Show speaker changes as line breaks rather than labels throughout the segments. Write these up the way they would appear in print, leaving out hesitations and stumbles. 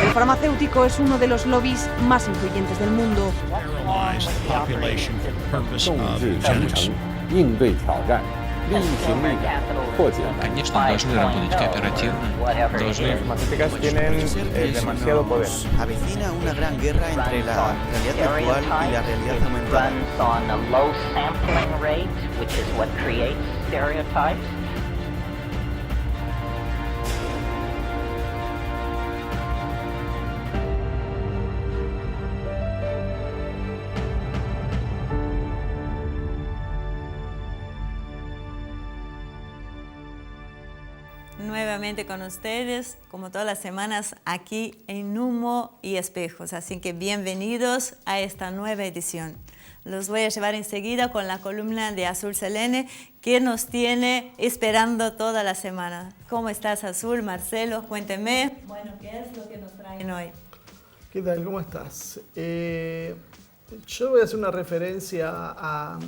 El farmacéutico es uno de los lobbies más influyentes del mundo.
应对挑战，力行力改，破解难题。
Конечно, должны работать кооперативно, должны...
Avecina una gran guerra entre la realidad virtual y la realidad aumentada.
Nuevamente con ustedes, como todas las semanas, aquí en Humo y Espejos. Así que bienvenidos a esta nueva edición. Los voy a llevar enseguida con la columna de Azul Selene, que nos tiene esperando toda la semana. ¿Cómo estás, Azul? Marcelo, cuénteme. Bueno, ¿qué es lo que nos traen hoy?
¿Qué tal? ¿Cómo estás? Yo voy a hacer una referencia a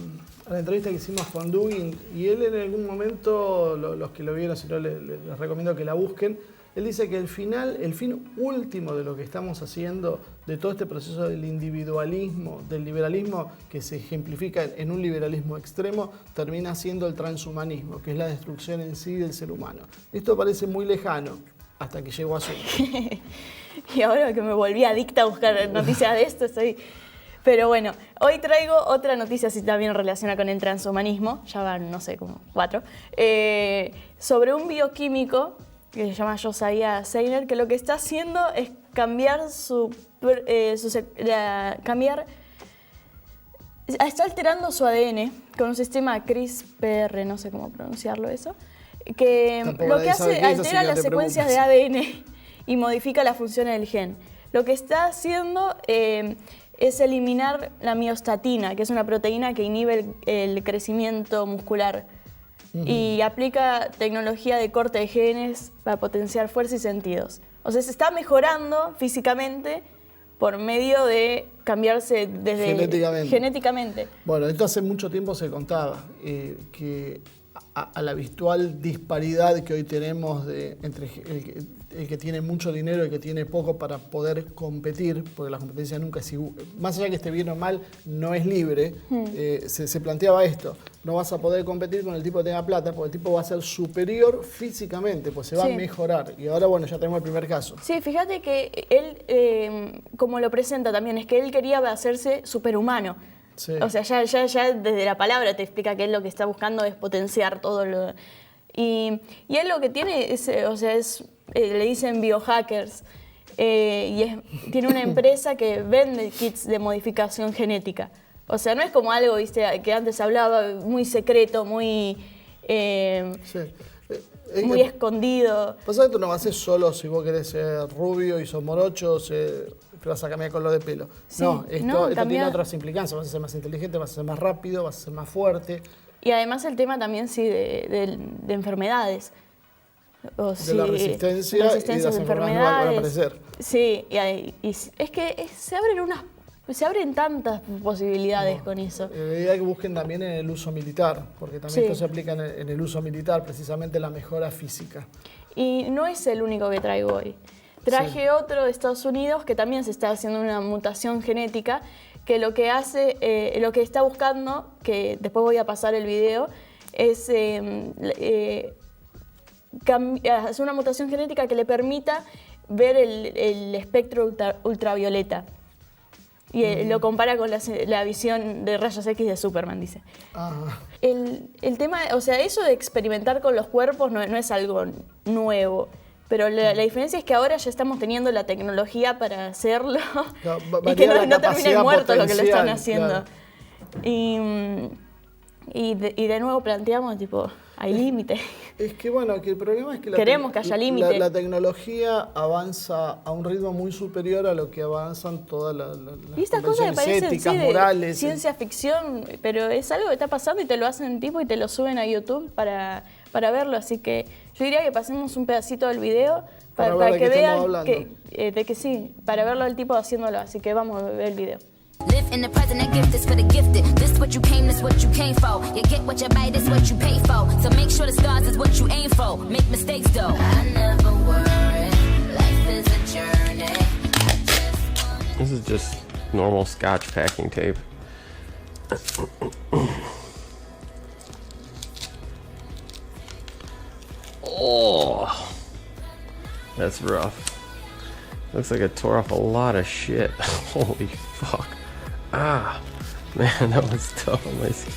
la entrevista que hicimos con Dugin, y él en algún momento, los que lo vieron, si no les recomiendo que la busquen, él dice que el fin último de lo que estamos haciendo, de todo este proceso del individualismo, del liberalismo que se ejemplifica en un liberalismo extremo, termina siendo el transhumanismo, que es la destrucción en sí del ser humano. Esto parece muy lejano, hasta que llegó a Azul.
Y ahora que me volví adicta a buscar noticias de esto, estoy... Pero bueno, hoy traigo otra noticia así también relacionada con el transhumanismo, ya van, no sé, como 4, sobre un bioquímico que se llama Josiah Zeiner, que lo que está haciendo es cambiar está alterando su ADN con un sistema CRISPR, no sé cómo pronunciarlo eso, que
Tampoco
lo que hace altera las secuencias de ADN y modifica las funciones del gen. Lo que está haciendo es eliminar la miostatina, que es una proteína que inhibe el crecimiento muscular. Y aplica tecnología de corte de genes para potenciar fuerza y sentidos. O sea, se está mejorando físicamente por medio de cambiarse desde genéticamente.
Bueno, esto hace mucho tiempo se contaba, que a la habitual disparidad que hoy tenemos entre el que tiene mucho dinero y el que tiene poco para poder competir, porque la competencia nunca es igual, más allá que esté bien o mal, no es libre, se planteaba esto: no vas a poder competir con el tipo que tenga plata, porque el tipo va a ser superior físicamente, pues se va a mejorar. Y ahora, bueno, ya tenemos el primer caso.
Sí, fíjate que él, como lo presenta también, es que él quería hacerse superhumano. Sí. O sea, ya desde la palabra te explica que él lo que está buscando es potenciar todo lo... Y él lo que tiene es, le dicen biohackers, tiene una empresa que vende kits de modificación genética. O sea, no es como algo, viste, que antes se hablaba muy secreto, muy escondido.
Pasa que tú no vas a ser solo si vos querés ser rubio y sos morocho, te vas a cambiar el color de pelo. Sí, esto tiene otras implicancias. Vas a ser más inteligente, vas a ser más rápido, vas a ser más fuerte.
Y además el tema también, sí, de enfermedades.
De la resistencia y de las enfermedades van a aparecer.
Sí, y es que se abren tantas posibilidades con eso.
La idea es que busquen también en el uso militar, porque también esto se aplica en el uso militar, precisamente la mejora física.
Y no es el único que traigo hoy. Traje otro de Estados Unidos que también se está haciendo una mutación genética, que lo que hace, lo que está buscando, que después voy a pasar el video, es hacer una mutación genética que le permita ver el espectro ultravioleta. Y lo compara con la visión de rayos X de Superman, dice. El tema, o sea, eso de experimentar con los cuerpos no es algo nuevo. Pero la diferencia es que ahora ya estamos teniendo la tecnología para hacerlo y que no terminen muertos los que lo están haciendo. Claro. Y de nuevo planteamos, tipo, hay límite.
Es que bueno, que el problema es que
queremos que haya límite.
La tecnología avanza a un ritmo muy superior a lo que avanzan todas las convenciones éticas, morales.
Ciencia ficción, pero es algo que está pasando y te lo hacen tipo y te lo suben a YouTube para verlo. Así que yo diría que pasemos un pedacito del video para que vean que sí, para verlo el tipo haciéndolo. Así que vamos a ver el video.
Live in the present and gift is for the gifted. This what you came, this what you came for. You get what you buy, this what you pay for. So make sure the stars is what you aim for. Make mistakes though. I never worry, life is a journey.
This is just normal Scotch packing tape. Oh, that's rough. Looks like it tore off a lot of shit. Holy fuck. Ah, man, that was tough on my skin.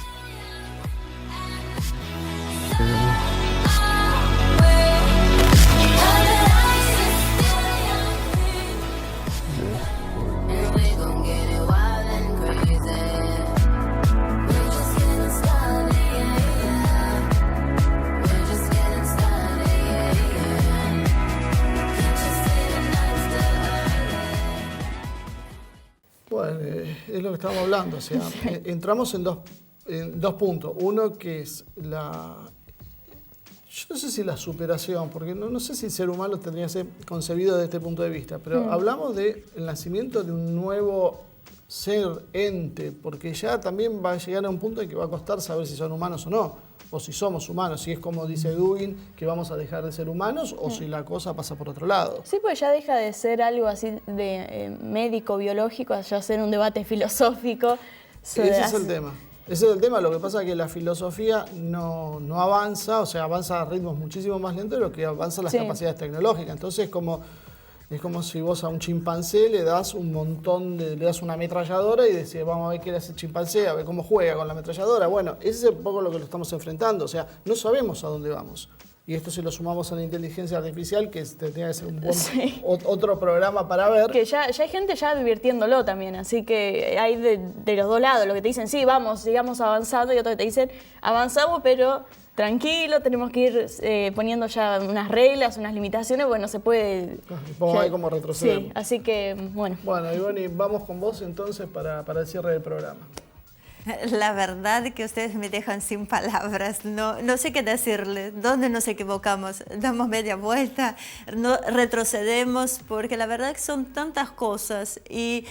Bueno, es lo que estábamos hablando, o sea, entramos en dos puntos. Uno que es yo no sé si la superación, porque no sé si el ser humano tendría que ser concebido desde este punto de vista, pero hablamos del nacimiento de un nuevo ser, ente, porque ya también va a llegar a un punto en que va a costar saber si son humanos o no, o si somos humanos, si es como dice Dugin, que vamos a dejar de ser humanos, o si la cosa pasa por otro lado.
Sí, pues ya deja de ser algo así de médico, biológico, ya ser un debate filosófico.
Ese es el tema. Ese es el tema. Lo que pasa es que la filosofía no avanza, o sea, avanza a ritmos muchísimo más lentos de lo que avanzan las capacidades tecnológicas. Entonces, es como si vos a un chimpancé le das le das una ametralladora y decís, vamos a ver qué le hace el chimpancé, a ver cómo juega con la ametralladora. Bueno, ese es un poco lo que lo estamos enfrentando. O sea, no sabemos a dónde vamos. Y esto si lo sumamos a la inteligencia artificial, que tendría que ser un buen otro programa para ver.
Que ya hay gente ya advirtiéndolo también, así que hay de los dos lados, lo que te dicen, sí, vamos, sigamos avanzando, y otros que te dicen, avanzamos, pero tranquilo, tenemos que ir poniendo ya unas reglas, unas limitaciones, bueno, se puede...
Vamos a ver cómo retrocedemos.
Sí, así que, bueno.
Bueno, Ivonne, vamos con vos entonces para el cierre del programa.
La verdad que ustedes me dejan sin palabras, no sé qué decirles, dónde nos equivocamos, damos media vuelta, no retrocedemos, porque la verdad que son tantas cosas y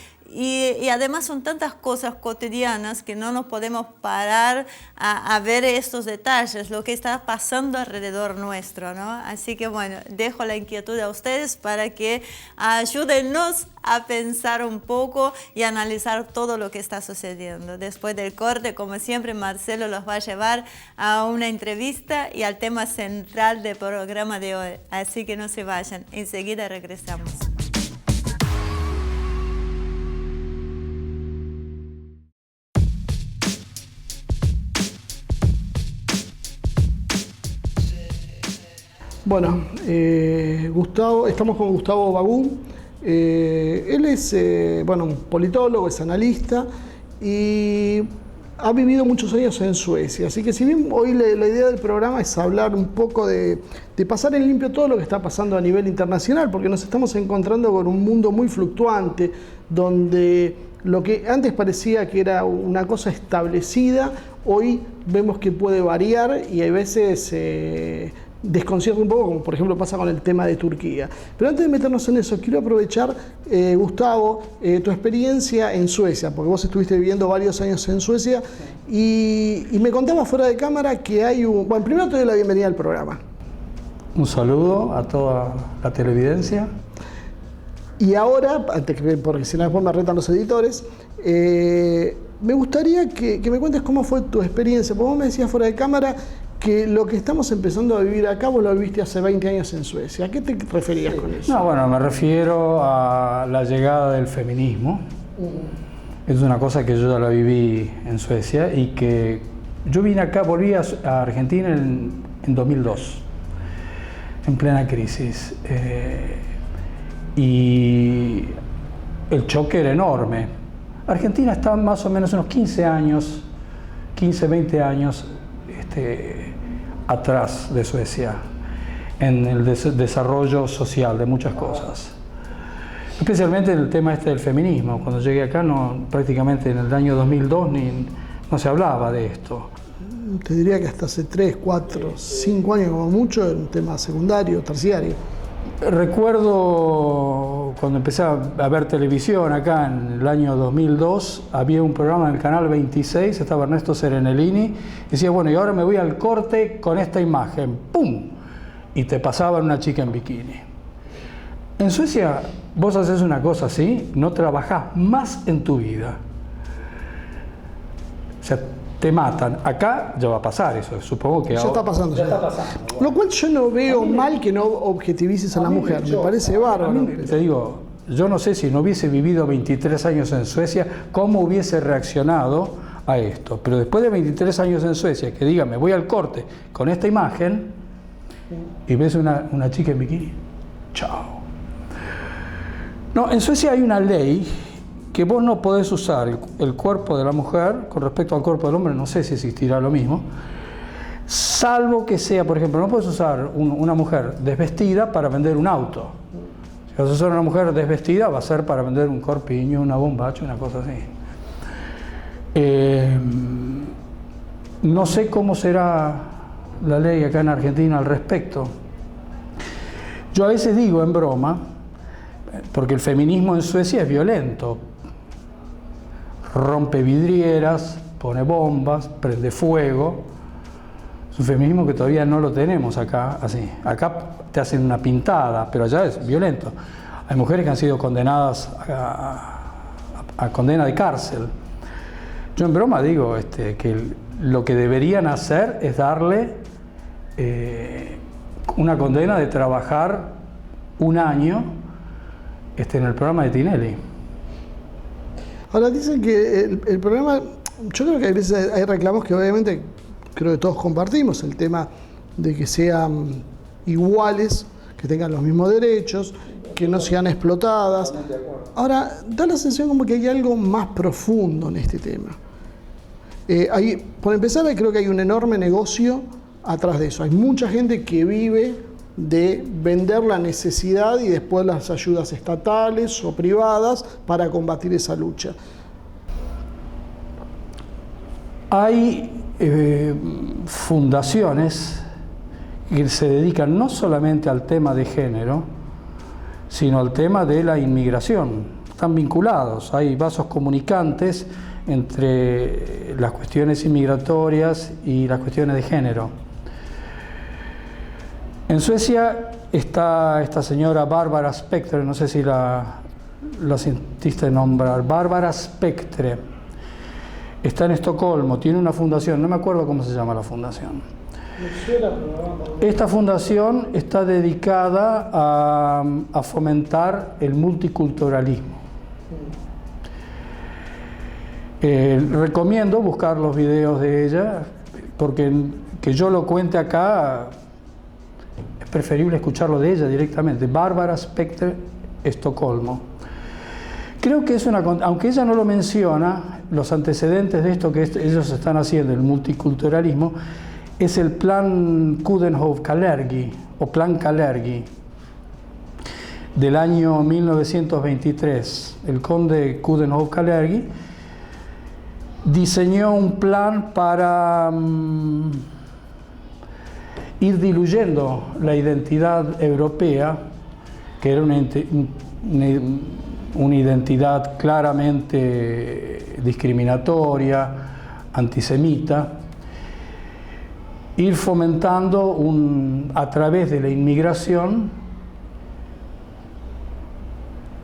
además son tantas cosas cotidianas que no nos podemos parar a ver estos detalles, lo que está pasando alrededor nuestro, ¿no? Así que bueno, dejo la inquietud a ustedes para que ayúdennos a pensar un poco y analizar todo lo que está sucediendo. Después del corte, como siempre, Marcelo los va a llevar a una entrevista y al tema central del programa de hoy. Así que no se vayan, enseguida regresamos.
Bueno, Gustavo, estamos con Gustavo Bagú. Él es un politólogo, es analista y ha vivido muchos años en Suecia. Así que si bien hoy la idea del programa es hablar un poco de pasar en limpio todo lo que está pasando a nivel internacional, porque nos estamos encontrando con un mundo muy fluctuante, donde lo que antes parecía que era una cosa establecida, hoy vemos que puede variar y hay veces desconcierta un poco, como por ejemplo pasa con el tema de Turquía. Pero antes de meternos en eso, quiero aprovechar, Gustavo, tu experiencia en Suecia, porque vos estuviste viviendo varios años en Suecia y me contabas fuera de cámara que hay Bueno, primero te doy la bienvenida al programa.
Un saludo a toda la televidencia.
Y ahora, porque si no después me retan los editores, me gustaría que me cuentes cómo fue tu experiencia, porque vos me decías fuera de cámara que lo que estamos empezando a vivir acá vos lo viviste hace 20 años en Suecia. ¿A qué te referías con eso?
No, bueno, me refiero a la llegada del feminismo. Es una cosa que yo ya la viví en Suecia y que yo vine acá, volví a Argentina en 2002, en plena crisis. Y el choque era enorme. Argentina está más o menos unos 15 años, 15, 20 años atrás de Suecia en el desarrollo social de muchas cosas, especialmente en el tema del feminismo. Cuando llegué acá, prácticamente en el año 2002 no se hablaba de esto.
Te diría que hasta hace 3, 4, 5 años como mucho, en un tema secundario, terciario.
Recuerdo cuando empecé a ver televisión acá en el año 2002, había un programa en el canal 26, estaba Ernesto Serenellini, y decía, bueno, y ahora me voy al corte con esta imagen, ¡pum! Y te pasaban una chica en bikini. En Suecia vos haces una cosa así, no trabajás más en tu vida. O sea, te matan. Acá ya va a pasar eso, supongo que
Ya
ahora...
está pasando.
Ya está pasando. Bueno.
Lo cual yo no veo mal que no objetivices a la mujer, me parece bárbaro.
Te digo, yo no sé si no hubiese vivido 23 años en Suecia, cómo hubiese reaccionado a esto. Pero después de 23 años en Suecia, que diga, me voy al corte con esta imagen y ves una chica en bikini, chao. No, en Suecia hay una ley que vos no podés usar el cuerpo de la mujer con respecto al cuerpo del hombre, no sé si existirá lo mismo, salvo que sea, por ejemplo, no puedes usar una mujer desvestida para vender un auto. Si vas a usar una mujer desvestida, va a ser para vender un corpiño, una bombacha, una cosa así. No sé cómo será la ley acá en Argentina al respecto. Yo a veces digo en broma, porque el feminismo en Suecia es violento, rompe vidrieras, pone bombas, prende fuego. Es un feminismo que todavía no lo tenemos acá, así. Acá te hacen una pintada, pero allá es violento. Hay mujeres que han sido condenadas a condena de cárcel. Yo en broma digo que lo que deberían hacer es darle una condena de trabajar un año en el programa de Tinelli.
Ahora dicen que el problema, yo creo que a veces hay reclamos que obviamente creo que todos compartimos, el tema de que sean iguales, que tengan los mismos derechos, que no sean explotadas. Ahora, da la sensación como que hay algo más profundo en este tema. Por empezar, creo que hay un enorme negocio atrás de eso. Hay mucha gente que vive de vender la necesidad y después las ayudas estatales o privadas para combatir esa lucha.
Hay fundaciones que se dedican no solamente al tema de género, sino al tema de la inmigración. Están vinculados, hay vasos comunicantes entre las cuestiones inmigratorias y las cuestiones de género. En Suecia está esta señora Barbara Spectre, no sé si la sentiste nombrar, Barbara Spectre. Está en Estocolmo, tiene una fundación, no me acuerdo cómo se llama la fundación. Esta fundación está dedicada a fomentar el multiculturalismo. Recomiendo buscar los videos de ella, porque que yo lo cuente acá es preferible escucharlo de ella directamente. Barbara Spectre, Estocolmo. Creo que es aunque ella no lo menciona, los antecedentes de esto que ellos están haciendo, el multiculturalismo, es el plan Coudenhove-Kalergi o plan Kalergi del año 1923. El conde Coudenhove-Kalergi diseñó un plan para ir diluyendo la identidad europea, que era una identidad claramente discriminatoria, antisemita, ir fomentando a través de la inmigración,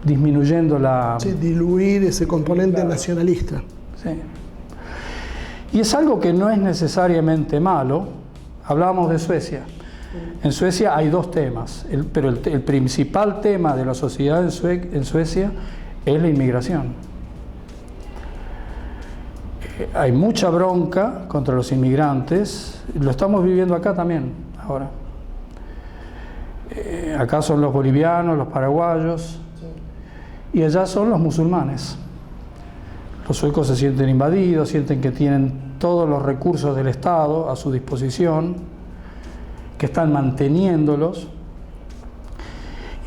disminuyendo
Sí, diluir ese componente nacionalista.
Sí. Y es algo que no es necesariamente malo. Hablábamos de Suecia. En Suecia hay dos temas, pero el principal tema de la sociedad en Suecia es la inmigración. Hay mucha bronca contra los inmigrantes, lo estamos viviendo acá también, ahora. Acá son los bolivianos, los paraguayos, y allá son los musulmanes. Los suecos se sienten invadidos, sienten que tienen todos los recursos del Estado a su disposición, que están manteniéndolos.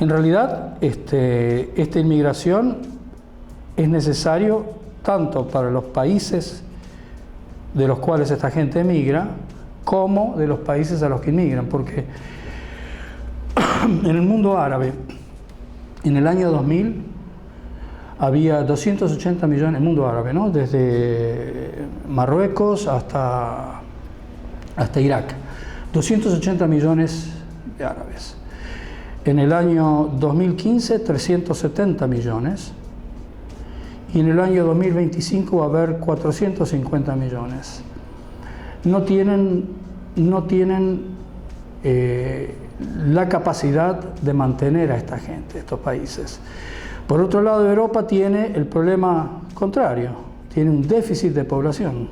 En realidad, esta inmigración es necesario tanto para los países de los cuales esta gente emigra, como de los países a los que inmigran, porque en el mundo árabe, en el año 2000, había 280 millones, en el mundo árabe, ¿no? Desde Marruecos hasta Irak, 280 millones de árabes. En el año 2015, 370 millones. Y en el año 2025 va a haber 450 millones. No tienen la capacidad de mantener a esta gente, estos países. Por otro lado, Europa tiene el problema contrario, tiene un déficit de población.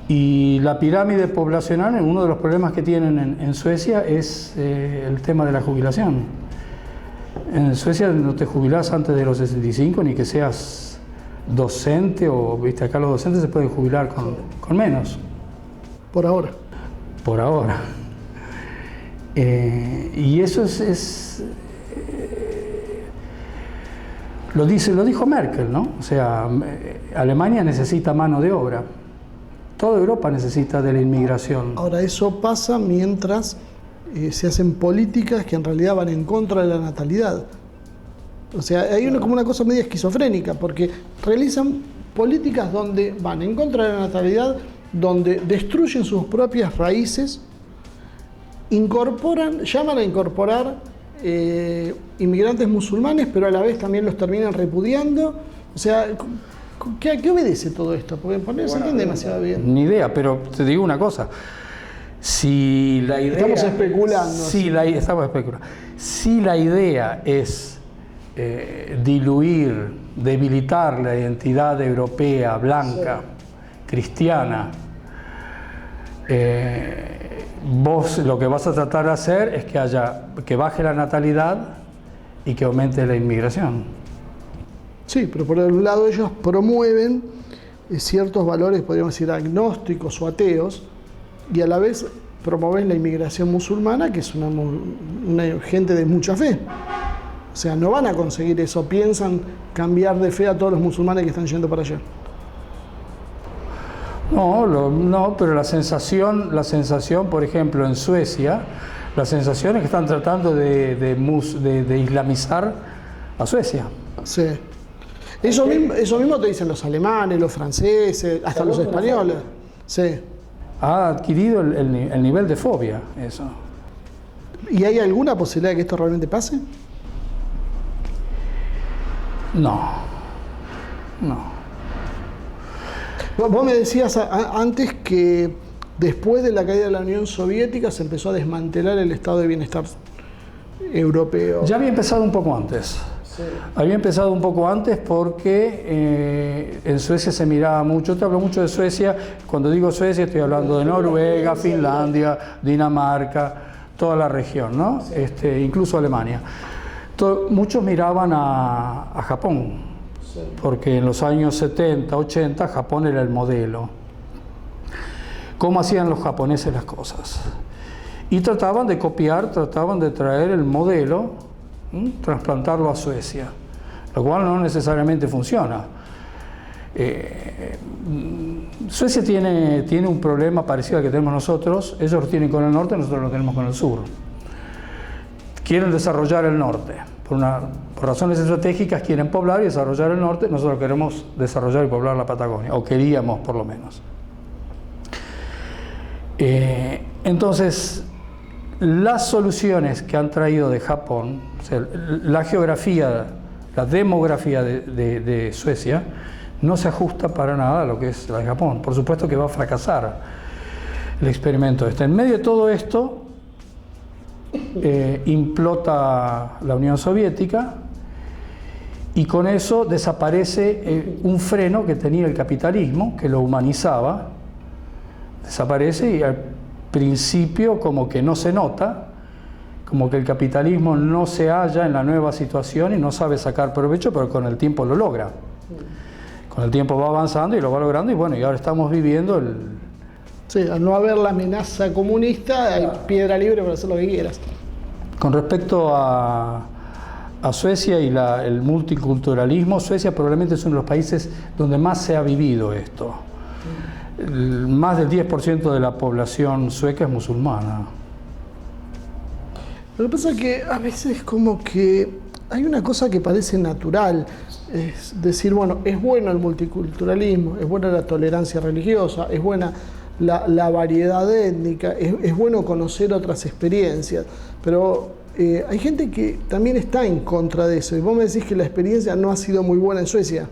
Y la pirámide poblacional, uno de los problemas que tienen en Suecia es el tema de la jubilación. En Suecia no te jubilás antes de los 65, ni que seas docente, o viste, acá los docentes se pueden jubilar con menos.
Por ahora.
Por ahora. Y eso lo dijo Merkel, ¿no? O sea, Alemania necesita mano de obra. Toda Europa necesita de la inmigración.
Ahora, eso pasa mientras se hacen políticas que en realidad van en contra de la natalidad. O sea, hay como una cosa media esquizofrénica, porque realizan políticas donde van en contra de la natalidad, donde destruyen sus propias raíces, llaman a incorporar inmigrantes musulmanes, pero a la vez también los terminan repudiando. O sea, ¿a qué obedece todo esto? Porque no se entiende demasiado bien.
Ni idea, pero te digo una cosa. Si la idea,
estamos especulando.
Estamos especulando. Si la idea es diluir, debilitar la identidad europea, blanca, cristiana, vos lo que vas a tratar de hacer es que baje la natalidad y que aumente la inmigración.
Sí, pero por un lado ellos promueven ciertos valores, podríamos decir, agnósticos o ateos, y a la vez promueven la inmigración musulmana, que es una gente de mucha fe. O sea, no van a conseguir eso, piensan cambiar de fe a todos los musulmanes que están yendo para allá.
No, pero la sensación, por ejemplo, en Suecia, la sensación es que están tratando de islamizar a Suecia.
Sí. Eso mismo te dicen los alemanes, los franceses, hasta los españoles. Sí.
Ha adquirido el nivel de fobia, eso.
¿Y hay alguna posibilidad de que esto realmente pase?
No.
Vos me decías antes que después de la caída de la Unión Soviética se empezó a desmantelar el estado de bienestar europeo.
Ya había empezado un poco antes. Sí. Había empezado un poco antes porque en Suecia se miraba mucho. Te hablo mucho de Suecia. Cuando digo Suecia estoy hablando de Noruega, Finlandia, Dinamarca, toda la región, ¿no? Sí. Incluso Alemania. Muchos miraban a Japón, sí, porque en los años 70, 80 Japón era el modelo. ¿Cómo hacían los japoneses las cosas? Y trataban de copiar, trataban de traer el modelo, trasplantarlo a Suecia, lo cual no necesariamente funciona. Suecia tiene un problema parecido al que tenemos nosotros. Ellos lo tienen con el norte, nosotros lo tenemos con el sur. Quieren desarrollar el norte. Por razones estratégicas quieren poblar y desarrollar el norte. Nosotros queremos desarrollar y poblar la Patagonia, o queríamos por lo menos. Entonces, las soluciones que han traído de Japón, o sea, la geografía, la demografía de Suecia, no se ajusta para nada a lo que es la de Japón. Por supuesto que va a fracasar el experimento. En medio de todo esto, implota la Unión Soviética y con eso desaparece un freno que tenía el capitalismo, que lo humanizaba. Desaparece y al principio como que no se nota, como que el capitalismo no se halla en la nueva situación y no sabe sacar provecho, pero con el tiempo lo logra. Con el tiempo va avanzando y lo va logrando, y bueno, y ahora estamos viviendo
Sí, al no haber la amenaza comunista, hay piedra libre para hacer lo que quieras. Con respecto
a Suecia y el multiculturalismo, Suecia probablemente es uno de los países donde más se ha vivido esto. Más del 10% de la población sueca es musulmana.
Lo que pasa es que a veces como que hay una cosa que parece natural, es decir, bueno, es bueno el multiculturalismo, es buena la tolerancia religiosa, es buena la variedad étnica, es bueno conocer otras experiencias, pero hay gente que también está en contra de eso. Y vos me decís que la experiencia no ha sido muy buena en Suecia.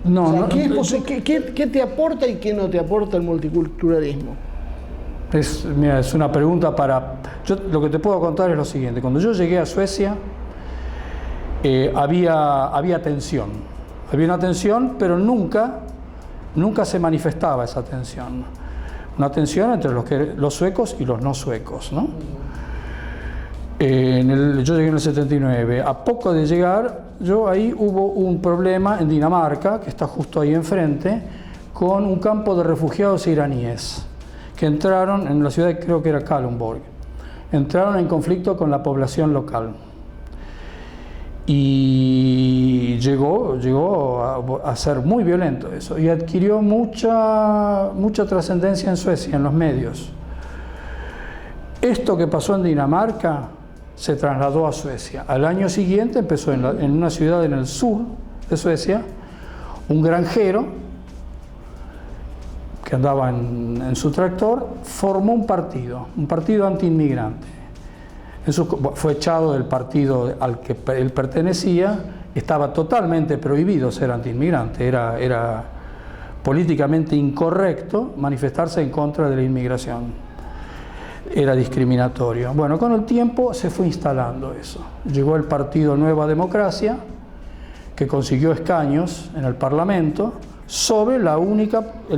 No,
O sea,
no,
¿qué te aporta y qué no te aporta el multiculturalismo?
mira, es una pregunta lo que te puedo contar es lo siguiente. Cuando yo llegué a Suecia, había tensión. Había una tensión, pero nunca se manifestaba esa tensión. Una tensión entre los suecos y los no suecos, ¿no? Yo llegué en el 79. A poco de llegar, ahí hubo un problema en Dinamarca, que está justo ahí enfrente, con un campo de refugiados iraníes que entraron en la ciudad, creo que era Kalundborg. Entraron en conflicto con la población local. Y llegó a ser muy violento eso, y adquirió mucha trascendencia en Suecia, en los medios. Esto que pasó en Dinamarca se trasladó a Suecia. Al año siguiente empezó en una ciudad en el sur de Suecia, un granjero que andaba en su tractor, formó un partido antiinmigrante. Fue echado del partido al que él pertenecía. Estaba totalmente prohibido ser antiinmigrante, era políticamente incorrecto manifestarse en contra de la inmigración, era discriminatorio. Bueno, con el tiempo se fue instalando eso. Llegó el partido Nueva Democracia, que consiguió escaños en el Parlamento, sobre el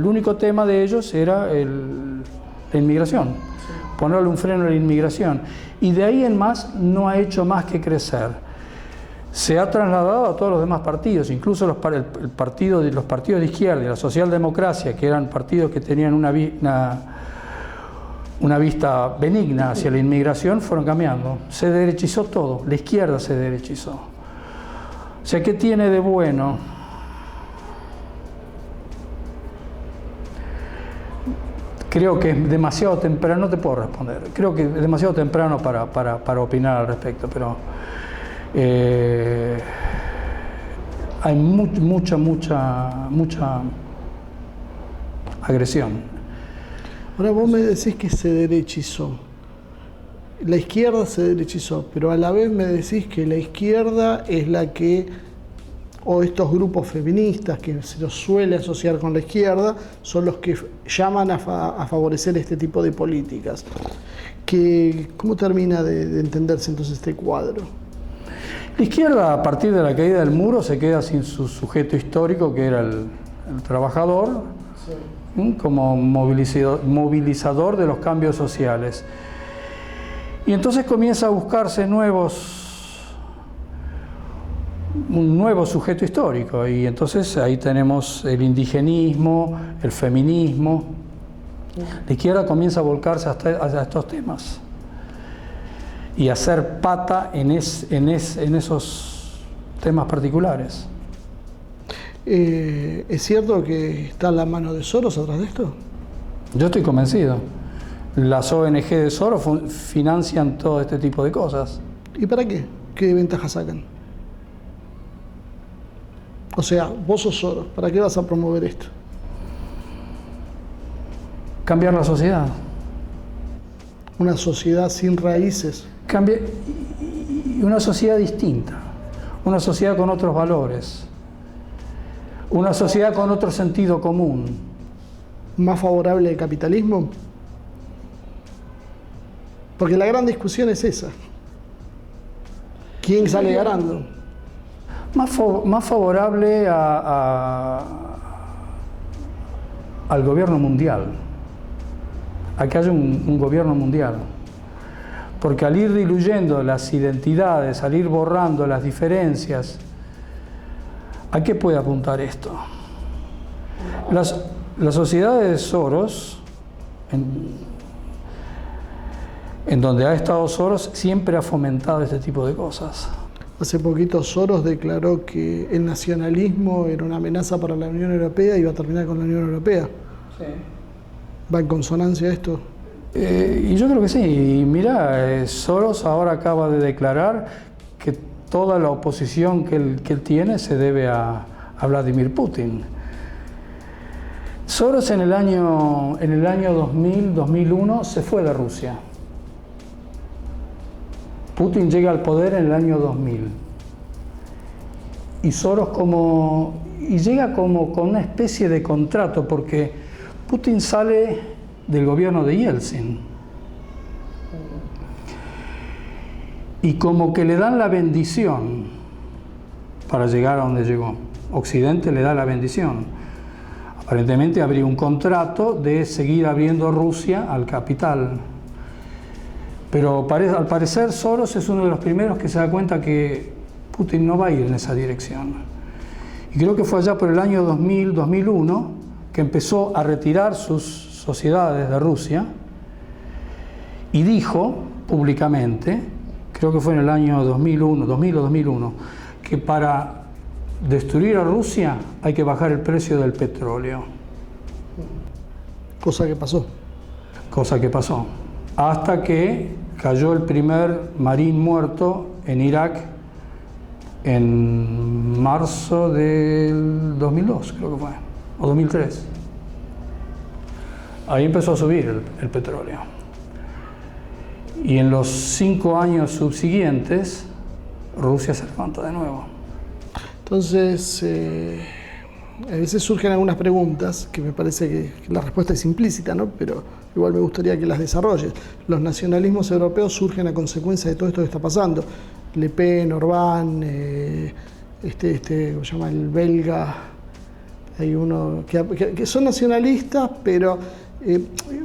único tema de ellos era la inmigración, ponerle un freno a la inmigración. Y de ahí en más no ha hecho más que crecer. Se ha trasladado a todos los demás partidos, incluso los partidos de izquierda y la socialdemocracia, que eran partidos que tenían una vista benigna hacia la inmigración, fueron cambiando. Se derechizó todo, la izquierda se derechizó. O sea, ¿qué tiene de bueno? Creo que es demasiado temprano, no te puedo responder. Creo que es demasiado temprano para opinar al respecto, pero hay mucha agresión.
Ahora vos me decís que se derechizó. La izquierda se derechizó, pero a la vez me decís que la izquierda es la que, o estos grupos feministas que se los suele asociar con la izquierda, son los que llaman a favorecer este tipo de políticas. ¿Cómo termina de entenderse entonces este cuadro?
La izquierda, a partir de la caída del muro, se queda sin su sujeto histórico, que era el trabajador, sí, como movilizador de los cambios sociales. Y entonces comienza a buscarse un nuevo sujeto histórico, y entonces ahí tenemos el indigenismo, el feminismo. La izquierda comienza a volcarse hacia estos temas y a hacer pata en esos temas particulares.
¿Es cierto que está la mano de Soros atrás de esto?
Yo estoy convencido. Las ONG de Soros financian todo este tipo de cosas.
¿Y para qué? ¿Qué ventajas sacan? O sea, vos sos Soros, ¿para qué vas a promover esto?
Cambiar la sociedad.
Una sociedad sin raíces.
Una sociedad distinta, una sociedad con otros valores, una sociedad con otro sentido común.
¿Más favorable al capitalismo? Porque la gran discusión es esa. ¿Quién sale ganando?
Más favorable al gobierno mundial, a que haya un gobierno mundial. Porque al ir diluyendo las identidades, al ir borrando las diferencias, ¿a qué puede apuntar esto? Las sociedades de Soros, en donde ha estado Soros, siempre ha fomentado este tipo de cosas.
Hace poquito Soros declaró que el nacionalismo era una amenaza para la Unión Europea y iba a terminar con la Unión Europea.
Sí.
¿Va en consonancia esto?
Y yo creo que sí. Y mira, Soros ahora acaba de declarar que toda la oposición que él tiene se debe a Vladimir Putin. Soros en el año 2000, 2001 se fue de Rusia. Putin llega al poder en el año 2000. Y Soros llega como con una especie de contrato, porque Putin sale del gobierno de Yeltsin. Y como que le dan la bendición para llegar a donde llegó. Occidente le da la bendición. Aparentemente habría un contrato de seguir abriendo Rusia al capital. Pero al parecer Soros es uno de los primeros que se da cuenta que Putin no va a ir en esa dirección. Y creo que fue allá por el año 2000, 2001, que empezó a retirar sus sociedades de Rusia y dijo públicamente, creo que fue en el año 2000 o 2001, que para destruir a Rusia hay que bajar el precio del petróleo.
Cosa que pasó.
Cosa que pasó. Hasta que cayó el primer marín muerto en Irak en marzo del 2002, creo que fue, o 2003. Ahí empezó a subir el petróleo. Y en los 5 años subsiguientes, Rusia se levanta de nuevo.
Entonces, a veces surgen algunas preguntas que me parece que la respuesta es implícita, ¿no? Pero igual me gustaría que las desarrolles. Los nacionalismos europeos surgen a consecuencia de todo esto que está pasando. Le Pen, Orbán, ¿cómo se llama? El belga. Hay uno que son nacionalistas, pero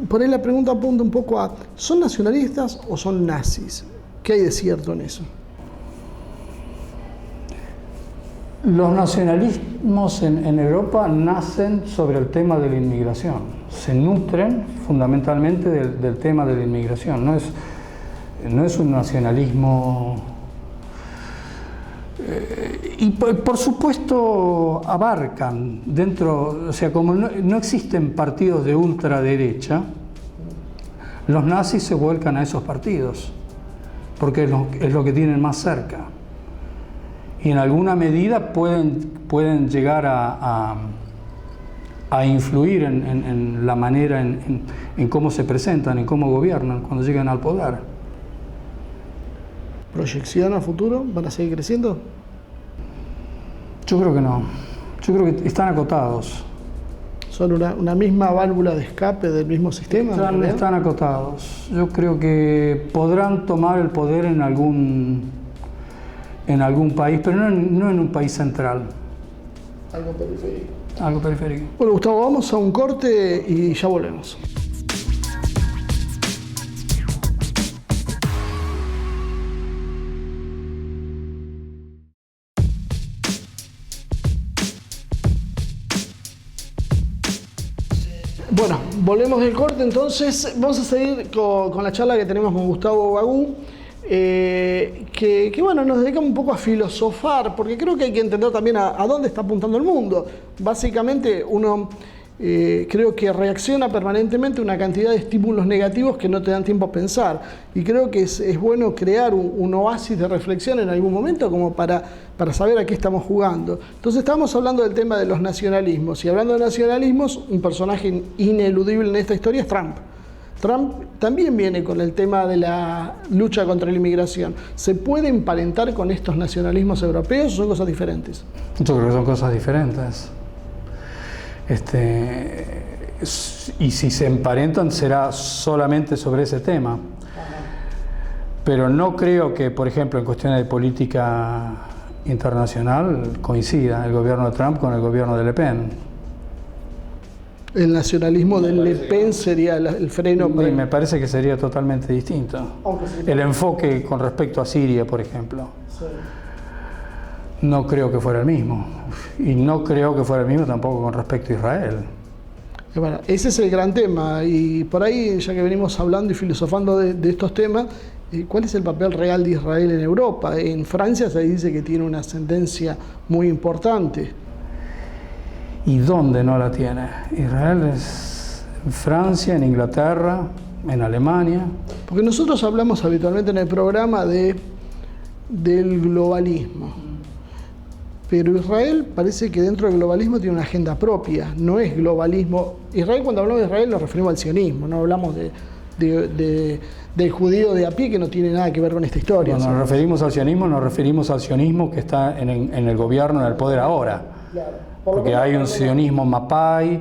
por ahí la pregunta apunta un poco a, ¿son nacionalistas o son nazis? ¿Qué hay de cierto en eso?
Los nacionalismos en Europa nacen sobre el tema de la inmigración. Se nutren fundamentalmente del tema de la inmigración. No es un nacionalismo... y por supuesto abarcan dentro, o sea, como no existen partidos de ultraderecha, los nazis se vuelcan a esos partidos, porque es lo que tienen más cerca. Y en alguna medida pueden llegar a influir en la manera, en cómo se presentan, en cómo gobiernan cuando llegan al poder.
¿Proyección a futuro? ¿Van a seguir creciendo?
Yo creo que no. Yo creo que están acotados.
¿Son una misma válvula de escape del mismo sistema?
Están acotados. Yo creo que podrán tomar el poder en algún país, pero no en un país central.
Algo periférico.
Algo periférico.
Bueno, Gustavo, vamos a un corte y ya volvemos. Bueno, volvemos del corte, entonces vamos a seguir con la charla que tenemos con Gustavo Bagú, que bueno, nos dedicamos un poco a filosofar, porque creo que hay que entender también a dónde está apuntando el mundo. Básicamente uno creo que reacciona permanentemente a una cantidad de estímulos negativos que no te dan tiempo a pensar, y creo que es bueno crear un oasis de reflexión en algún momento como para saber a qué estamos jugando. Entonces estamos hablando del tema de los nacionalismos, y hablando de nacionalismos, un personaje ineludible en esta historia es Trump. Trump también viene con el tema de la lucha contra la inmigración. ¿Se puede emparentar con estos nacionalismos europeos o son cosas diferentes?
Yo creo que son cosas diferentes. Y si se emparentan será solamente sobre ese tema. Pero no creo que, por ejemplo, en cuestiones de política internacional coincida el gobierno de Trump con el gobierno de Le Pen.
El nacionalismo de Le Pen sería el freno para...
Me parece que sería totalmente distinto. El enfoque con respecto a Siria, por ejemplo. Sí. No creo que fuera el mismo. Y no creo que fuera el mismo tampoco con respecto a Israel.
Bueno, ese es el gran tema. Y por ahí, ya que venimos hablando y filosofando de estos temas, ¿cuál es el papel real de Israel en Europa? En Francia se dice que tiene una ascendencia muy importante.
¿Y dónde no la tiene? Israel es en Francia, en Inglaterra, en Alemania.
Porque nosotros hablamos habitualmente en el programa del globalismo. Pero Israel parece que dentro del globalismo tiene una agenda propia, no es globalismo. Israel, cuando hablamos de Israel nos referimos al sionismo, no hablamos del judío de a pie que no tiene nada que ver con esta historia.
Cuando nos referimos al sionismo, nos referimos al sionismo que está en el gobierno, en el poder ahora.
Claro.
Porque hay un sionismo mapai,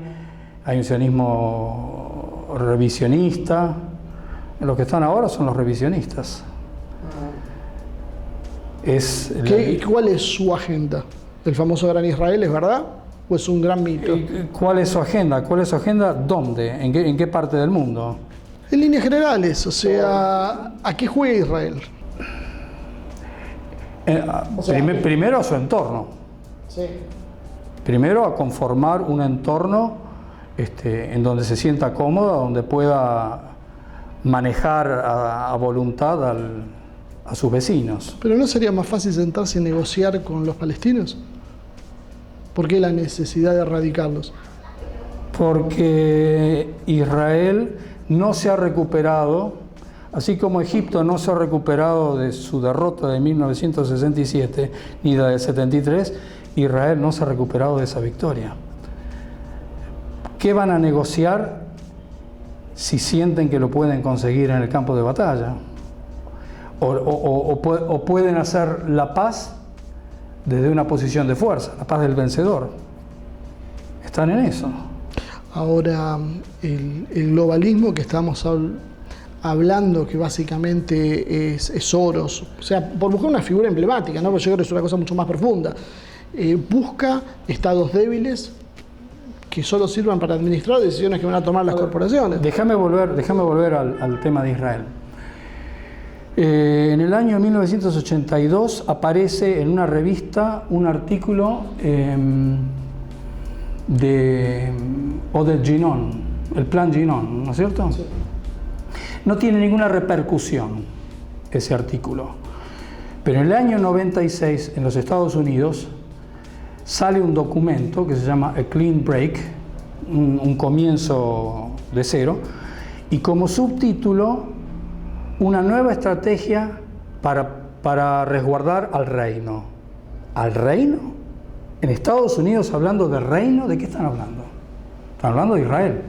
hay un sionismo revisionista. Los que están ahora son los revisionistas.
¿Cuál es su agenda? ¿El famoso Gran Israel es verdad? ¿O es un gran mito?
¿Cuál es su agenda? ¿Cuál es su agenda? ¿Dónde? ¿En qué parte del mundo?
En líneas generales, o sea, ¿a qué juega Israel?
Primero a su entorno.
Sí.
Primero a conformar un entorno en donde se sienta cómoda, donde pueda manejar a voluntad a sus vecinos.
¿Pero no sería más fácil sentarse y negociar con los palestinos? ¿Por qué la necesidad de erradicarlos?
Porque Israel no se ha recuperado, así como Egipto no se ha recuperado de su derrota de 1967 ni la de 73, Israel no se ha recuperado de esa victoria. ¿Qué van a negociar si sienten que lo pueden conseguir en el campo de batalla? O pueden hacer la paz desde una posición de fuerza, la paz del vencedor. Están en eso.
Ahora, el globalismo que estamos hablando, que básicamente es Soros, o sea, por buscar una figura emblemática, ¿no? Porque yo creo que es una cosa mucho más profunda, busca estados débiles que solo sirvan para administrar decisiones que van a tomar las corporaciones.
Déjame volver al tema de Israel. En el año 1982 aparece en una revista un artículo de Oded Ginon, el plan Ginon, ¿no es cierto? Sí. No tiene ninguna repercusión ese artículo, pero en el año 96 en los Estados Unidos sale un documento que se llama A Clean Break, un comienzo de cero, y como subtítulo una nueva estrategia para resguardar al reino. ¿Al reino? En Estados Unidos hablando de reino, ¿de qué están hablando? Están hablando de Israel.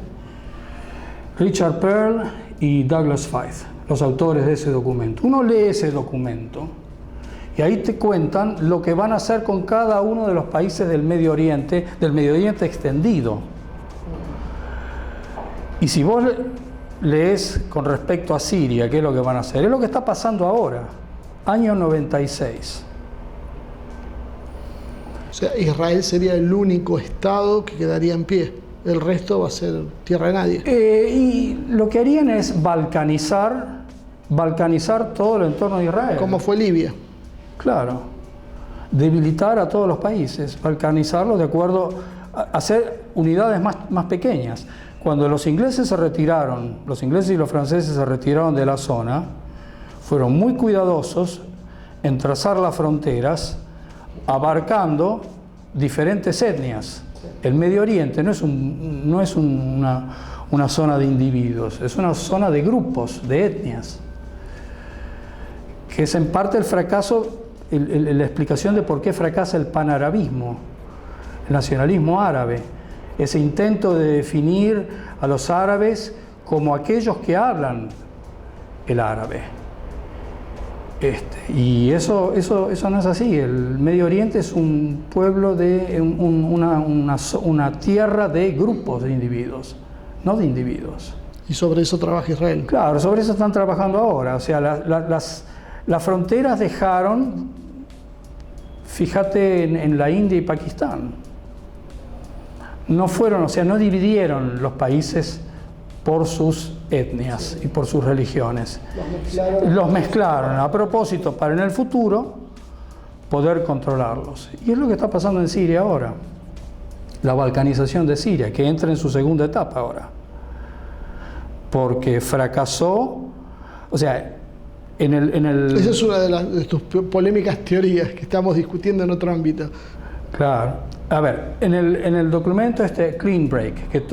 Richard Pearl y Douglas Feith, los autores de ese documento. Uno lee ese documento y ahí te cuentan lo que van a hacer con cada uno de los países del Medio Oriente extendido. Y si vos lees con respecto a Siria, ¿qué es lo que van a hacer? Es lo que está pasando ahora, año 96.
O sea, Israel sería el único estado que quedaría en pie. El resto va a ser tierra de nadie.
Y lo que harían es balcanizar todo el entorno de Israel.
Como fue Libia.
Claro. Debilitar a todos los países, balcanizarlos de acuerdo a hacer unidades más pequeñas. Cuando los ingleses se retiraron, los ingleses y los franceses se retiraron de la zona, fueron muy cuidadosos en trazar las fronteras, abarcando diferentes etnias. El Medio Oriente no es una zona de individuos, es una zona de grupos, de etnias, que es en parte el fracaso, la explicación de por qué fracasa el panarabismo, el nacionalismo árabe. Ese intento de definir a los árabes como aquellos que hablan el árabe. Y eso no es así. El Medio Oriente es un pueblo una tierra de grupos de individuos, no de individuos.
Y sobre eso trabaja Israel.
Claro, sobre eso están trabajando ahora. O sea, las fronteras dejaron, fíjate en la India y Pakistán. No dividieron los países por sus etnias y por sus religiones. Los mezclaron a propósito para en el futuro poder controlarlos. Y es lo que está pasando en Siria ahora. La balcanización de Siria, que entra en su segunda etapa ahora. Porque fracasó, o sea,
Esa es una de tus polémicas teorías que estamos discutiendo en otro ámbito.
Claro. A ver, en el documento Clean Break, que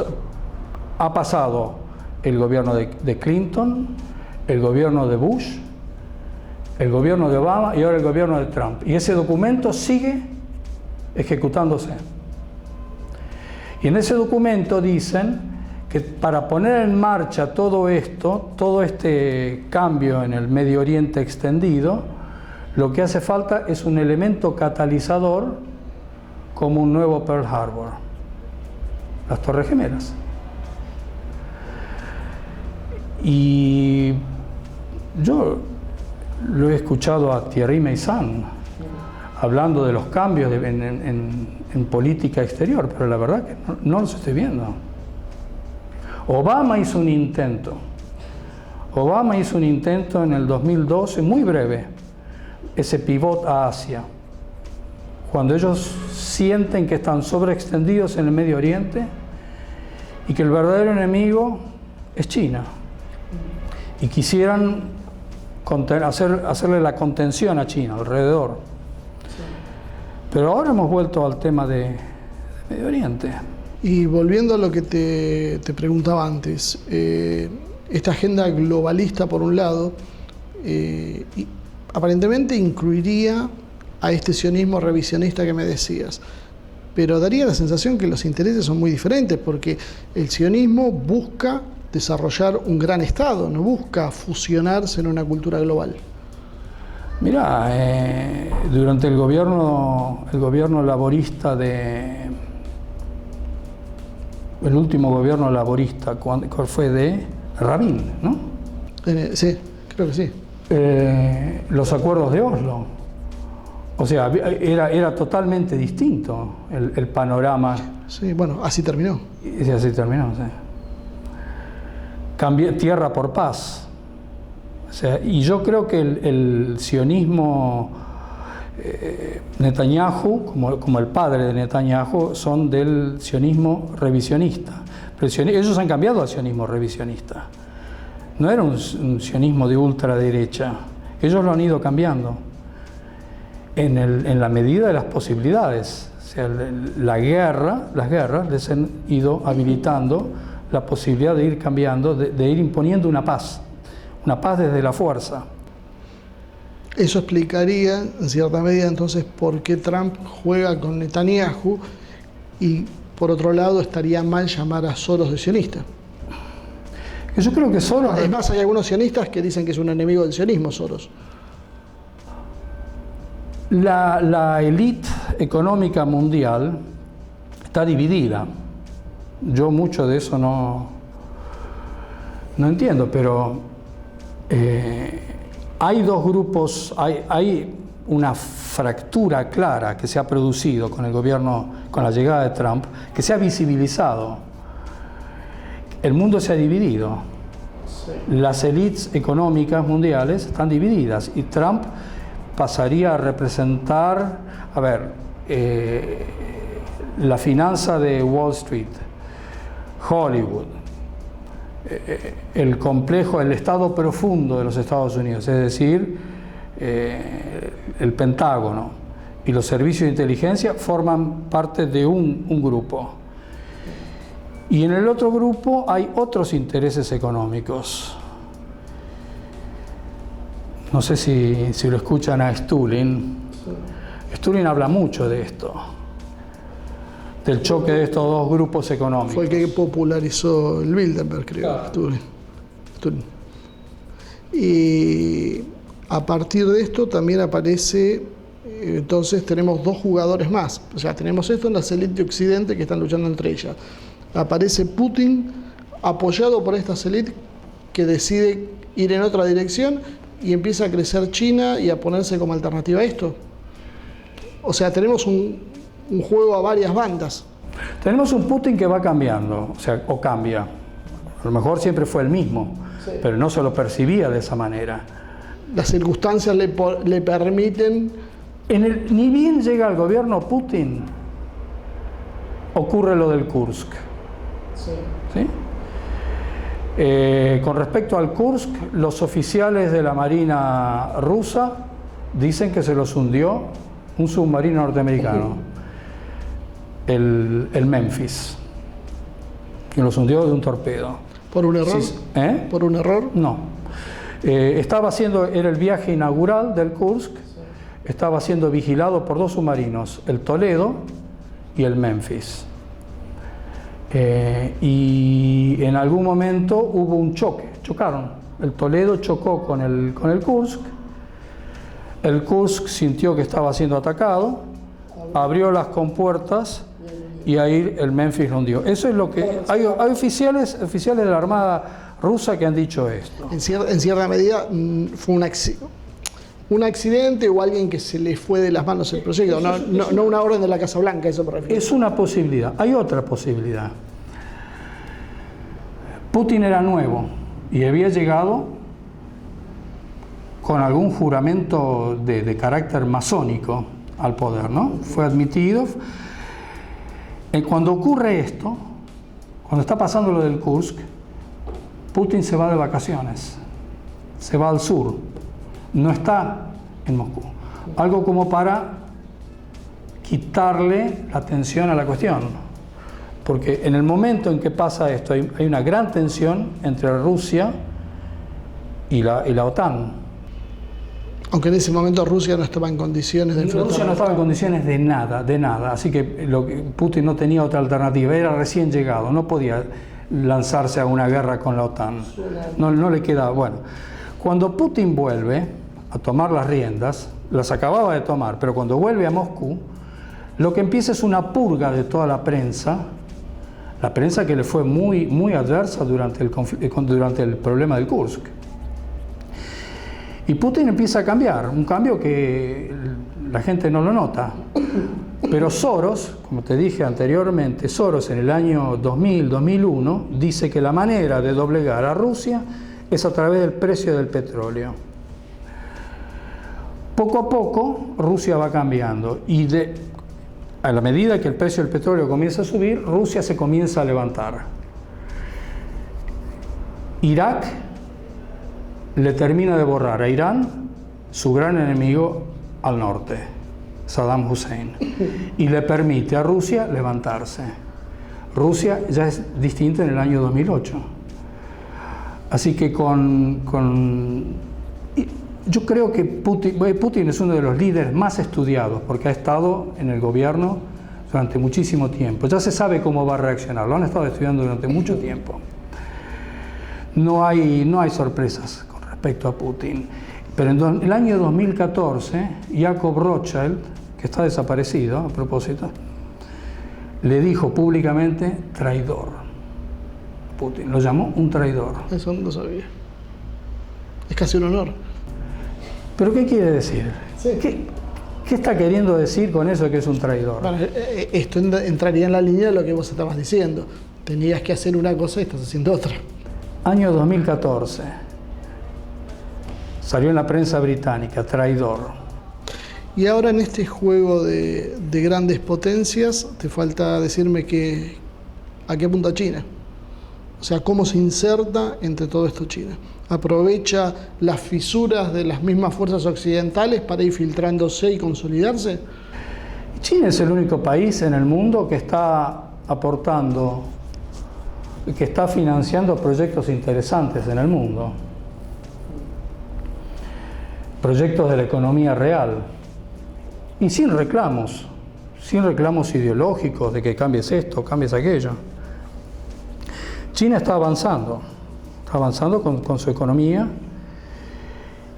ha pasado el gobierno de Clinton, el gobierno de Bush, el gobierno de Obama y ahora el gobierno de Trump. Y ese documento sigue ejecutándose. Y en ese documento dicen que para poner en marcha todo esto, todo este cambio en el Medio Oriente extendido, lo que hace falta es un elemento catalizador como un nuevo Pearl Harbor, las Torres Gemelas. Y yo lo he escuchado a Thierry Meyssan hablando de los cambios en política exterior, pero la verdad que no los estoy viendo. Obama hizo un intento en el 2012, muy breve, ese pivot a Asia, cuando ellos sienten que están sobreextendidos en el Medio Oriente y que el verdadero enemigo es China, y quisieran hacerle la contención a China alrededor. Pero ahora hemos vuelto al tema de Medio Oriente.
Y volviendo a lo que te preguntaba antes, esta agenda globalista por un lado, aparentemente incluiría a este sionismo revisionista que me decías, pero daría la sensación que los intereses son muy diferentes, porque el sionismo busca desarrollar un gran Estado, no busca fusionarse en una cultura global.
Mira, durante el gobierno laborista el último gobierno laborista, ¿cuál fue? De Rabin, ¿no?
Sí, creo que sí.
Los acuerdos de Oslo. O sea, era totalmente distinto el panorama.
Sí, bueno, así terminó.
Sí, así terminó, sí. Tierra por paz. O sea, y yo creo que el sionismo Netanyahu, como el padre de Netanyahu, son del sionismo revisionista. Pero ellos han cambiado al sionismo revisionista. No era un sionismo de ultraderecha. Ellos lo han ido cambiando en la medida de las posibilidades. O sea, las guerras les han ido habilitando la posibilidad de ir cambiando, de ir imponiendo una paz desde la fuerza.
Eso explicaría, en cierta medida, entonces, por qué Trump juega con Netanyahu y, por otro lado, estaría mal llamar a Soros de sionista.
Yo creo que Soros...
Además, hay algunos sionistas que dicen que es un enemigo del sionismo, Soros.
La élite económica mundial está dividida. Yo mucho de eso no entiendo, pero hay dos grupos, hay una fractura clara que se ha producido con el gobierno, con la llegada de Trump, que se ha visibilizado. El mundo se ha dividido. Sí. Las élites económicas mundiales están divididas y Trump pasaría a representar, la finanza de Wall Street, Hollywood, el complejo, el estado profundo de los Estados Unidos, es decir, el Pentágono y los servicios de inteligencia forman parte de un grupo. Y en el otro grupo hay otros intereses económicos. No sé si lo escuchan a Stulin. Stulin habla mucho de esto, del choque de estos dos grupos económicos.
Fue el que popularizó el Bilderberg, creo. Claro. Stulin. Y a partir de esto también aparece, entonces tenemos dos jugadores más. O sea, tenemos esto en las élites de Occidente que están luchando entre ellas. Aparece Putin apoyado por estas élites que decide ir en otra dirección y empieza a crecer China y a ponerse como alternativa a esto. O sea, tenemos un juego a varias bandas.
Tenemos un Putin que va cambiando, o cambia. A lo mejor siempre fue el mismo, sí, pero no se lo percibía de esa manera.
Las circunstancias le permiten...
Ni bien llega al gobierno Putin, ocurre lo del Kursk. Sí. ¿Sí? Con respecto al Kursk, los oficiales de la Marina rusa dicen que se los hundió un submarino norteamericano, el Memphis, que los hundió de un torpedo.
¿Por un error?
Sí,
¿Por un error?
No. Era el viaje inaugural del Kursk, estaba siendo vigilado por dos submarinos, el Toledo y el Memphis. Y en algún momento hubo un choque, chocaron. El Toledo chocó con el Kursk. El Kursk sintió que estaba siendo atacado, abrió las compuertas y ahí el Memphis lo hundió. Eso es lo que... Hay oficiales de la Armada rusa que han dicho esto.
En cierta medida fue un accidente o alguien que se le fue de las manos el proyecto, no una orden de la Casa Blanca, eso me refiero.
Es una posibilidad. Hay otra posibilidad. Putin era nuevo y había llegado con algún juramento de carácter masónico al poder, ¿no? Fue admitido. Cuando ocurre esto, cuando está pasando lo del Kursk, Putin se va de vacaciones, se va al sur, no está en Moscú. Algo como para quitarle la atención a la cuestión. Porque en el momento en que pasa esto, hay una gran tensión entre Rusia y la OTAN.
Aunque en ese momento Rusia no estaba en condiciones de enfrentar.
Rusia no estaba en condiciones de nada. Así que Putin no tenía otra alternativa, era recién llegado, no podía lanzarse a una guerra con la OTAN. No le quedaba. Bueno, cuando Putin vuelve a tomar las riendas, las acababa de tomar, pero cuando vuelve a Moscú, lo que empieza es una purga de toda la prensa que le fue muy adversa durante el problema del Kursk. Y Putin empieza a cambiar, un cambio que la gente no lo nota. Pero Soros, como te dije anteriormente, Soros en el año 2000-2001 dice que la manera de doblegar a Rusia es a través del precio del petróleo. Poco a poco Rusia va cambiando y a la medida que el precio del petróleo comienza a subir, Rusia se comienza a levantar. Irak le termina de borrar a Irán, su gran enemigo al norte, Saddam Hussein, y le permite a Rusia levantarse. Rusia ya es distinta en el año 2008. Así que yo creo que Putin es uno de los líderes más estudiados porque ha estado en el gobierno durante muchísimo tiempo. Ya se sabe cómo va a reaccionar, lo han estado estudiando durante mucho tiempo. No hay sorpresas con respecto a Putin. Pero en el año 2014, Jacob Rothschild, que está desaparecido a propósito, le dijo públicamente traidor. Putin lo llamó un traidor.
Eso no lo sabía. Es casi un honor.
¿Pero qué quiere decir?
Sí.
¿Qué está queriendo decir con eso que es un traidor?
Bueno, esto entraría en la línea de lo que vos estabas diciendo. Tenías que hacer una cosa y estás haciendo otra.
Año 2014. Salió en la prensa británica, traidor.
Y ahora en este juego de grandes potencias, te falta decirme a qué apunta China. O sea, cómo se inserta entre todo esto China. ¿Aprovecha las fisuras de las mismas fuerzas occidentales para ir filtrándose y consolidarse?
China es el único país en el mundo que está aportando, que está financiando proyectos interesantes en el mundo. Proyectos de la economía real. Y sin reclamos ideológicos de que cambies esto, cambies aquello. China está avanzando con su economía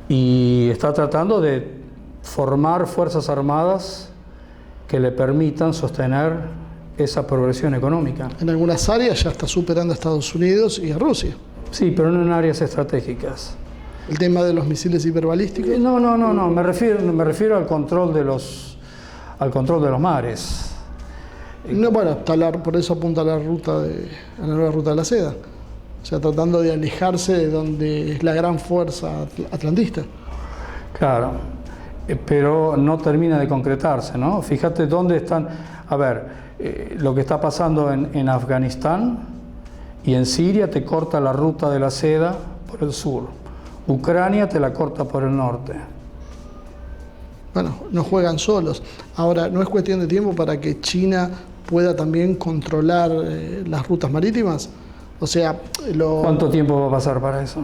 y está tratando de formar fuerzas armadas que le permitan sostener esa progresión económica.
En algunas áreas ya está superando a Estados Unidos y a Rusia.
Sí, pero no en áreas estratégicas.
¿El tema de los misiles hiperbalísticos?
No, me refiero al control de los mares.
No, bueno, por eso apunta a la nueva ruta de la seda. O sea, tratando de alejarse de donde es la gran fuerza atlantista.
Claro, pero no termina de concretarse, ¿no? Fíjate dónde están. A ver, lo que está pasando en Afganistán y en Siria te corta la ruta de la seda por el sur. Ucrania te la corta por el norte.
Bueno, no juegan solos. Ahora, ¿no es cuestión de tiempo para que China pueda también controlar las rutas marítimas? O sea,
¿cuánto tiempo va a pasar para eso?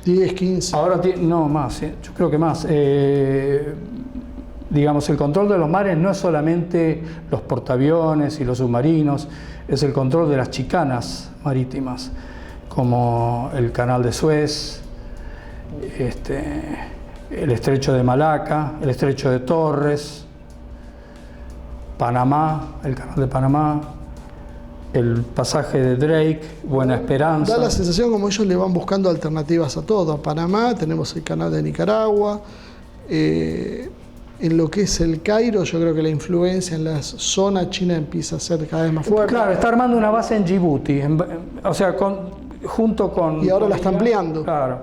10,
15.
Ahora no, más, yo creo que más. digamos, el control de los mares no es solamente los portaaviones y los submarinos, es el control de las chicanas marítimas, como el canal de Suez, el estrecho de Malaca, el estrecho de Torres, Panamá, el canal de Panamá, el pasaje de Drake, Buena Esperanza.
Da la sensación como ellos le van buscando alternativas a todo. A Panamá tenemos el canal de Nicaragua. En lo que es el Cairo, yo creo que la influencia en la zona china empieza a ser cada vez más fuerte.
Claro, está armando una base en Djibouti, o sea, junto con...
Y ahora la está ampliando.
Claro,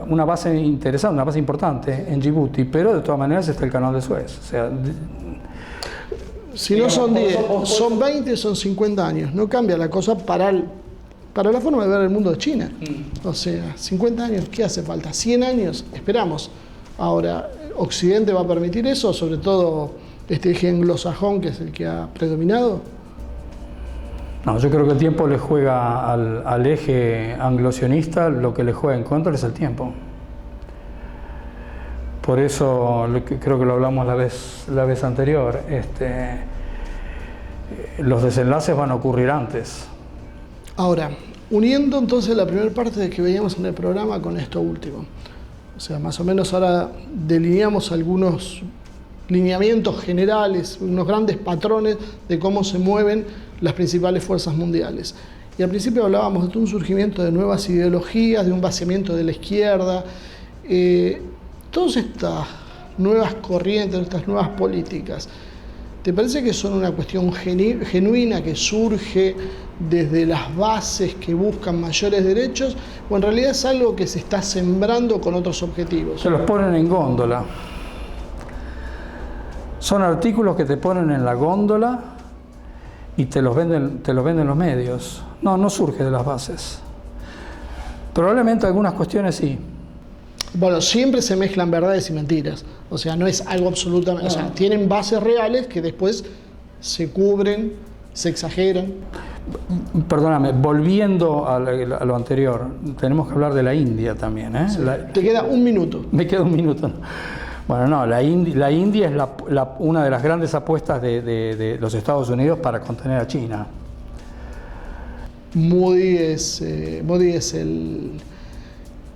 una base interesante, una base importante en Djibouti, pero de todas maneras está el canal de Suez. O sea,
si no son 10, son 20, son 50 años. No cambia la cosa para la forma de ver el mundo de China. O sea, 50 años, ¿qué hace falta? 100 años, esperamos. Ahora, ¿Occidente va a permitir eso? Sobre todo este eje anglosajón, que es el que ha predominado.
No, yo creo que el tiempo le juega al eje anglosionista, lo que le juega en contra es el tiempo. Por eso creo que lo hablamos la vez anterior. Los desenlaces van a ocurrir antes.
Ahora, uniendo entonces la primera parte de que veíamos en el programa con esto último. O sea, más o menos ahora delineamos algunos lineamientos generales, unos grandes patrones de cómo se mueven las principales fuerzas mundiales. Y al principio hablábamos de un surgimiento de nuevas ideologías, de un vaciamiento de la izquierda. Todas estas nuevas corrientes, estas nuevas políticas, ¿te parece que son una cuestión genuina que surge desde las bases que buscan mayores derechos, o en realidad es algo que se está sembrando con otros objetivos?
Se los ponen en góndola. Son artículos que te ponen en la góndola y te los venden los medios. No surge de las bases. Probablemente algunas cuestiones sí.
Bueno, siempre se mezclan verdades y mentiras. O sea, no es algo absolutamente... O sea, tienen bases reales que después se cubren, se exageran.
Perdóname, volviendo a lo anterior, tenemos que hablar de la India también, ¿eh?
Sí. Te queda un minuto.
Me queda un minuto. Bueno, no, la India es una de las grandes apuestas de los Estados Unidos para contener a China.
Modi es el...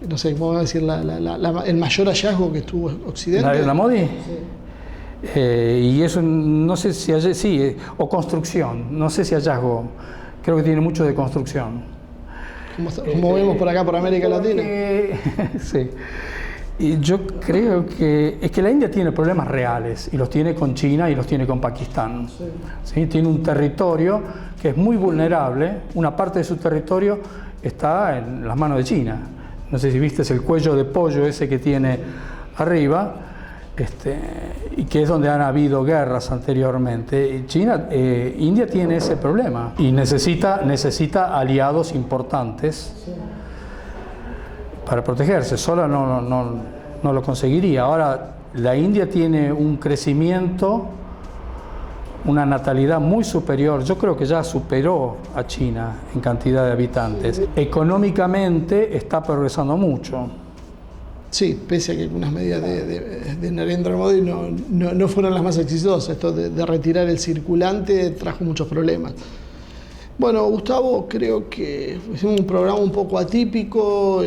No sé, ¿cómo decir? El mayor hallazgo que tuvo Occidente.
¿La Modi? Sí. Y eso, no sé si sí, o construcción, no sé si hallazgo, creo que tiene mucho de construcción.
Como vemos por acá, por América Latina.
Sí. Y yo creo que es que la India tiene problemas reales, y los tiene con China y los tiene con Pakistán. Sí. ¿Sí? Tiene un territorio que es muy vulnerable, una parte de su territorio está en las manos de China. No sé si viste el cuello de pollo ese que tiene arriba, y que es donde han habido guerras anteriormente. India tiene ese problema y necesita aliados importantes para protegerse. Sola no lo conseguiría. Ahora, la India tiene un crecimiento, una natalidad muy superior. Yo creo que ya superó a China en cantidad de habitantes. Económicamente está progresando mucho.
Sí, pese a que algunas medidas de Narendra Modi no fueron las más exitosas. Esto de retirar el circulante trajo muchos problemas. Bueno, Gustavo, creo que hicimos un programa un poco atípico,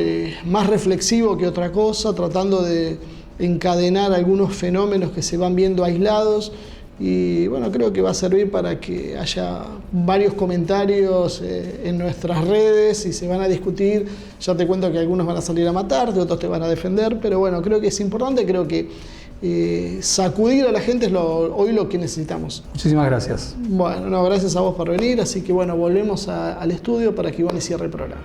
más reflexivo que otra cosa, tratando de encadenar algunos fenómenos que se van viendo aislados. Y bueno, creo que va a servir para que haya varios comentarios en nuestras redes y se van a discutir. Ya te cuento que algunos van a salir a matarte, otros te van a defender, pero bueno, creo que es importante, creo que sacudir a la gente es hoy lo que necesitamos.
Muchísimas gracias.
Bueno, no, gracias a vos por venir, así que bueno, volvemos al estudio para que Iván cierre el programa.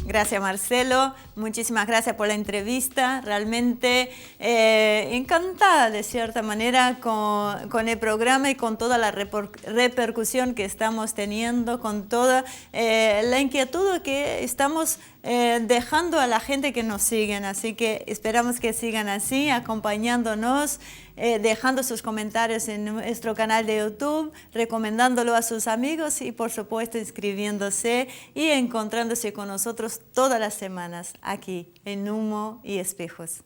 Gracias, Marcelo. Muchísimas gracias por la entrevista. Realmente encantada, de cierta manera, con el programa y con toda la repercusión que estamos teniendo, con toda la inquietud que estamos dejando a la gente que nos siguen. Así que esperamos que sigan así, acompañándonos dejando sus comentarios en nuestro canal de YouTube, recomendándolo a sus amigos y por supuesto inscribiéndose y encontrándose con nosotros todas las semanas aquí en Humo y Espejos.